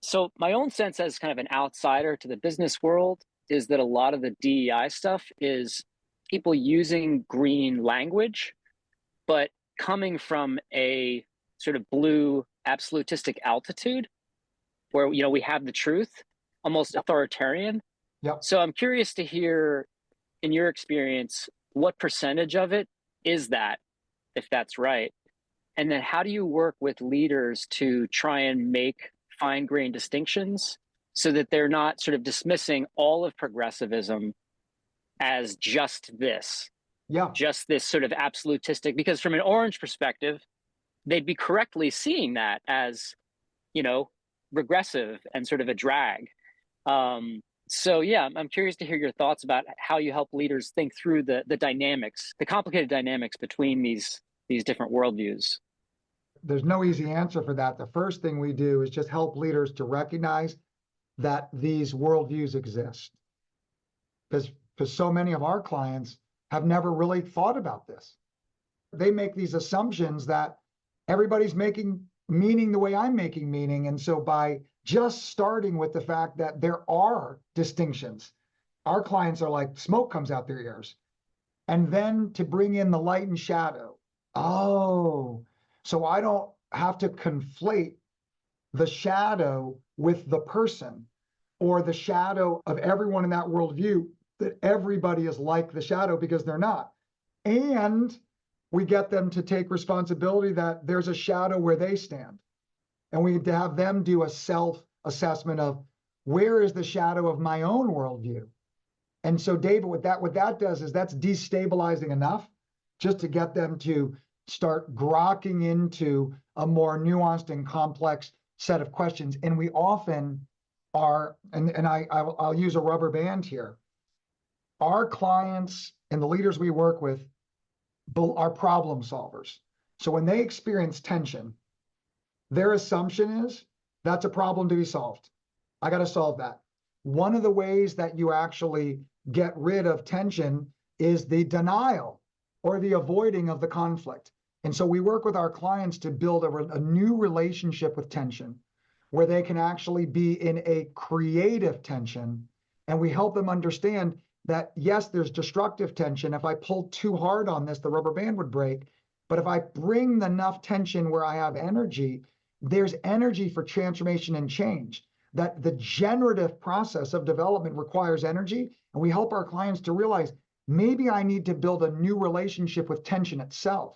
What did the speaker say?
So my own sense as kind of an outsider to the business world is that a lot of the DEI stuff is people using green language, but coming from a sort of blue absolutistic altitude where we have the truth, almost authoritarian. Yep. So I'm curious to hear, in your experience, what percentage of it is that, if that's right? And then how do you work with leaders to try and make fine-grained distinctions so that they're not sort of dismissing all of progressivism as Yeah. just this sort of absolutistic, because from an orange perspective, they'd be correctly seeing that as, you know, regressive and sort of a drag. So yeah, I'm curious to hear your thoughts about how you help leaders think through the dynamics, the complicated dynamics between these different worldviews. There's no easy answer for that. The first thing we do is just help leaders to recognize that these worldviews exist. Because so many of our clients have never really thought about this. They make these assumptions that everybody's making meaning the way I'm making meaning. And so by just starting with the fact that there are distinctions, our clients are like, smoke comes out their ears. And then to bring in the light and shadow. Oh, so I don't have to conflate the shadow with the person or the shadow of everyone in that worldview, that everybody is like the shadow, because they're not. And we get them to take responsibility that there's a shadow where they stand. And we have them do a self-assessment of where is the shadow of my own worldview. And so, David, what that does is that's destabilizing enough just to get them to start grokking into a more nuanced and complex set of questions. And we often are, and I'll use a rubber band here. Our clients and the leaders we work with are problem solvers. So when they experience tension, their assumption is that's a problem to be solved. I got to solve that. One of the ways that you actually get rid of tension is the denial or the avoiding of the conflict. And so we work with our clients to build a new relationship with tension where they can actually be in a creative tension. And we help them understand that, yes, there's destructive tension. If I pulled too hard on this, the rubber band would break. But if I bring enough tension where I have energy, there's energy for transformation and change. That the generative process of development requires energy. And we help our clients to realize maybe I need to build a new relationship with tension itself.